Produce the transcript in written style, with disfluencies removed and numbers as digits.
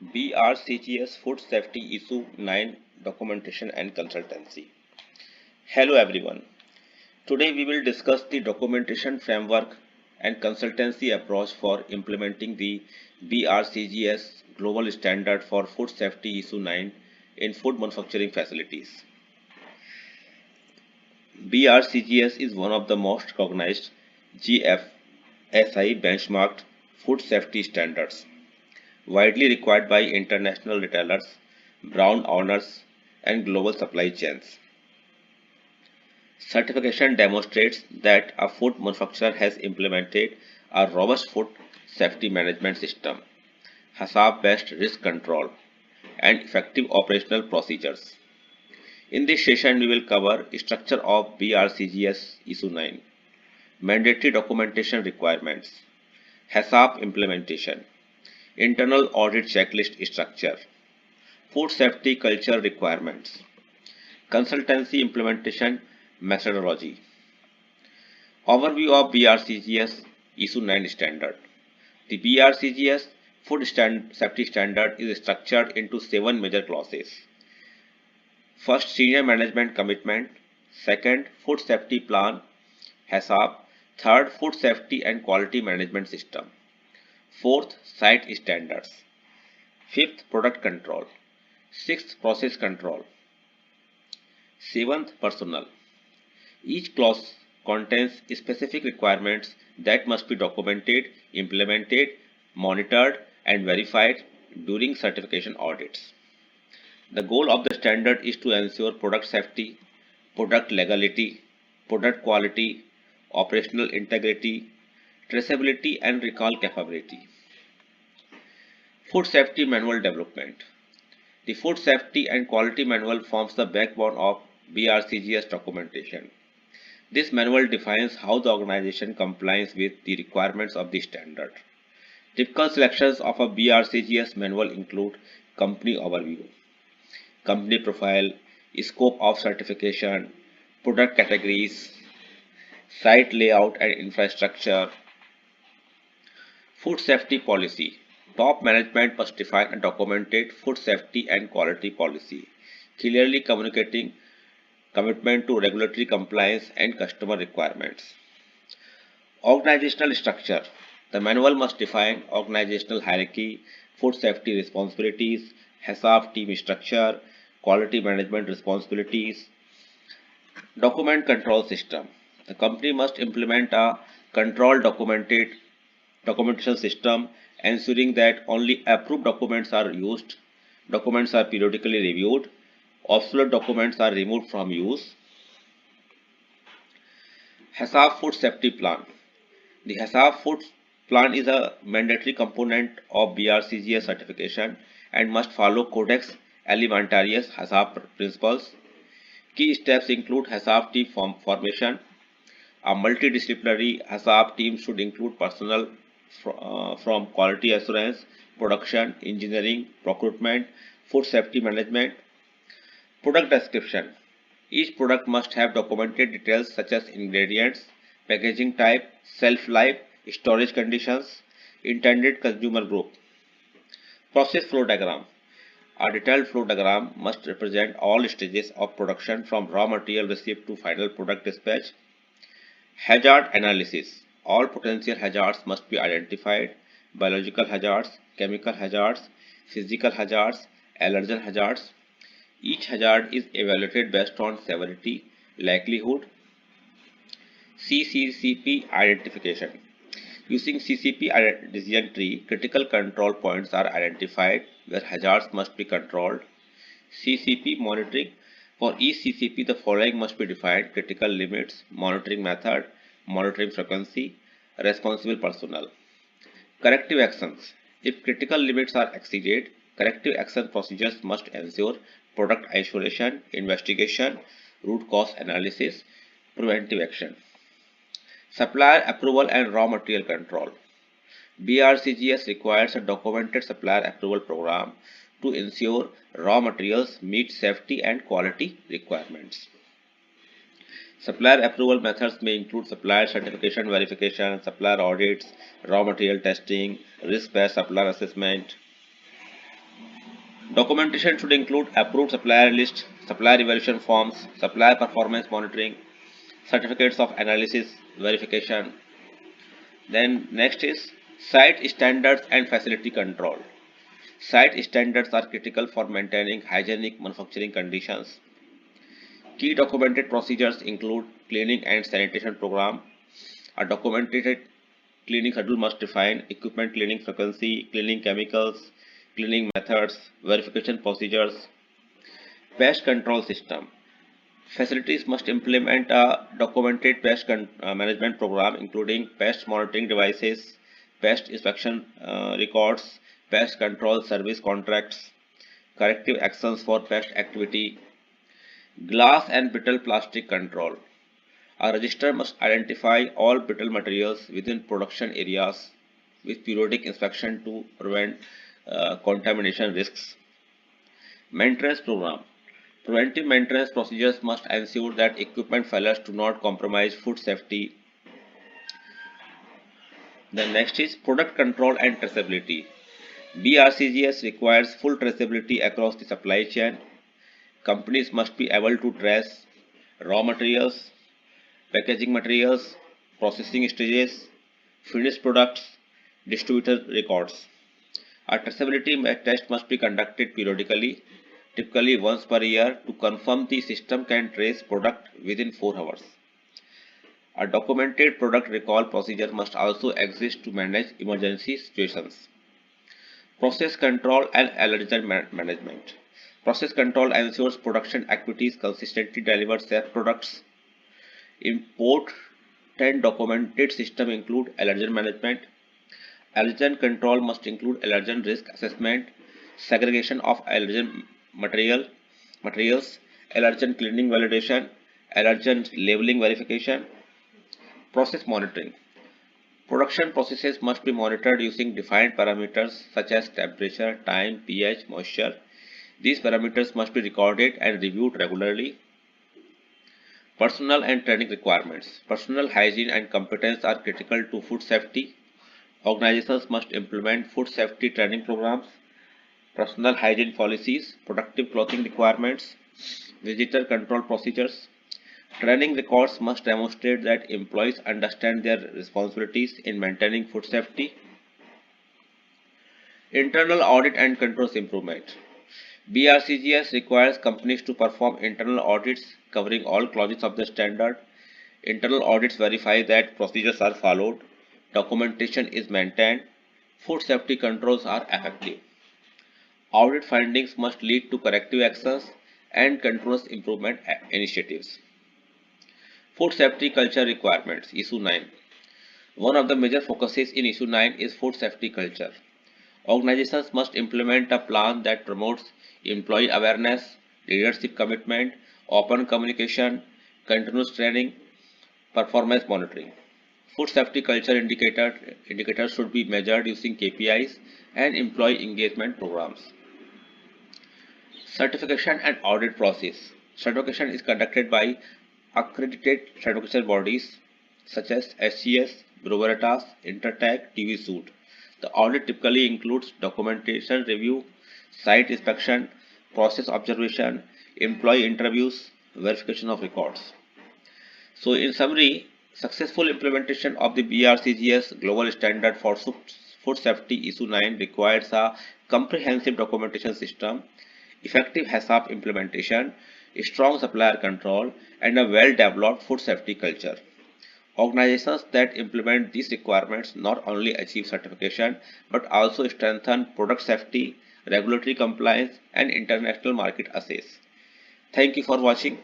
BRCGS Food Safety Issue 9 Documentation and Consultancy. Hello everyone. Today we will discuss the documentation framework and consultancy approach for implementing the BRCGS Global Standard for Food Safety Issue 9 in food manufacturing facilities. BRCGS is one of the most recognized GFSI benchmarked food safety standards, widely required by international retailers, brand owners, and global supply chains. Certification demonstrates that a food manufacturer has implemented a robust food safety management system, HACCP-based risk control, and effective operational procedures. In this session, we will cover structure of BRCGS Issue 9, mandatory documentation requirements, HACCP implementation, internal audit checklist structure, food safety culture requirements, consultancy implementation methodology. Overview of BRCGS Issue 9 Standard. The BRCGS Food Safety Standard is structured into 7 major clauses. First, Senior Management Commitment. Second, Food Safety Plan, HACCP. Third, Food Safety and Quality Management System. Fourth, Site Standards. Fifth, Product Control. Sixth, Process Control. Seventh, Personnel. Each clause contains specific requirements that must be documented, implemented, monitored, and verified during certification audits. The goal of the standard is to ensure product safety, product legality, product quality, operational integrity, traceability, and recall capability. Food Safety Manual Development. The Food Safety and Quality Manual forms the backbone of BRCGS documentation. This manual defines how the organization complies with the requirements of the standard. Typical selections of a BRCGS manual include company overview, company profile, scope of certification, product categories, site layout and infrastructure. Food safety policy. Top management must define a documented food safety and quality policy, clearly communicating commitment to regulatory compliance and customer requirements. Organizational structure. The manual must define organizational hierarchy, food safety responsibilities, HACCP team structure, quality management responsibilities. Document control system. The company must implement a controlled documentation system, ensuring that only approved documents are used. Documents are periodically reviewed. Obsolete documents are removed from use. HACCP Food Safety Plan. The HACCP Food Plan is a mandatory component of BRCGS certification and must follow Codex Alimentarius HACCP principles. Key steps include HACCP team formation. A multidisciplinary HACCP team should include personnel from quality assurance, production, engineering, procurement, food safety management. Product description. Each product must have documented details such as ingredients, packaging type, shelf life, storage conditions, intended consumer group. Process flow diagram. A detailed flow diagram must represent all stages of production from raw material receipt to final product dispatch. Hazard analysis. All potential hazards must be identified: biological hazards, chemical hazards, physical hazards, allergen hazards. Each hazard is evaluated based on severity, likelihood. CCCP identification. Using CCP decision tree, critical control points are identified where hazards must be controlled. CCP monitoring. For each CCP, the following must be defined: critical limits, monitoring method, monitoring frequency, responsible personnel. Corrective actions. If critical limits are exceeded, corrective action procedures must ensure product isolation, investigation, root cause analysis, preventive action. Supplier approval and raw material control. BRCGS requires a documented supplier approval program to ensure raw materials meet safety and quality requirements. Supplier approval methods may include supplier certification verification, supplier audits, raw material testing, risk-based supplier assessment. Documentation should include approved supplier list, supplier evaluation forms, supplier performance monitoring, certificates of analysis verification. Then next is site standards and facility control. Site standards are critical for maintaining hygienic manufacturing conditions. Key documented procedures include cleaning and sanitation program. A documented cleaning schedule must define equipment cleaning frequency, cleaning chemicals, cleaning methods, verification procedures. Pest control system. Facilities must implement a documented management program including pest monitoring devices, pest inspection records, pest control service contracts, corrective actions for pest activity. Glass and brittle plastic control. A register must identify all brittle materials within production areas with periodic inspection to prevent contamination risks. Maintenance program. Preventive maintenance procedures must ensure that equipment failures do not compromise food safety. The next is product control and traceability. BRCGS requires full traceability across the supply chain. Companies must be able to trace raw materials, packaging materials, processing stages, finished products, distributor records. A traceability test must be conducted periodically, typically once per year, to confirm the system can trace product within 4 hours. A documented product recall procedure must also exist to manage emergency situations. Process control and allergen management. Process control ensures production activities consistently deliver safe products. Important documented system include allergen management. Allergen control must include allergen risk assessment, segregation of allergen materials, allergen cleaning validation, allergen labeling verification. Process monitoring. Production processes must be monitored using defined parameters such as temperature, time, pH, moisture. These parameters must be recorded and reviewed regularly. Personnel and training requirements. Personal hygiene and competence are critical to food safety. Organizations must implement food safety training programs, personal hygiene policies, protective clothing requirements, visitor control procedures. Training records must demonstrate that employees understand their responsibilities in maintaining food safety. Internal audit and controls improvement. BRCGS requires companies to perform internal audits covering all clauses of the standard. Internal audits verify that procedures are followed, documentation is maintained, food safety controls are effective. Audit findings must lead to corrective actions and continuous improvement initiatives. Food safety culture requirements, Issue 9. One of the major focuses in Issue 9 is food safety culture. Organizations must implement a plan that promotes employee awareness, leadership commitment, open communication, continuous training, performance monitoring. Food safety culture indicators should be measured using KPIs and employee engagement programs. Certification and audit process. Certification is conducted by accredited certification bodies such as SGS, Bureau Veritas, Intertech, TV Suite. The audit typically includes documentation review, site inspection, process observation, employee interviews, verification of records. So in summary, successful implementation of the BRCGS Global Standard for Food Safety Issue 9 requires a comprehensive documentation system, effective HACCP implementation, strong supplier control, and a well-developed food safety culture. Organizations that implement these requirements not only achieve certification but also strengthen product safety, regulatory compliance, and international market access. Thank you for watching.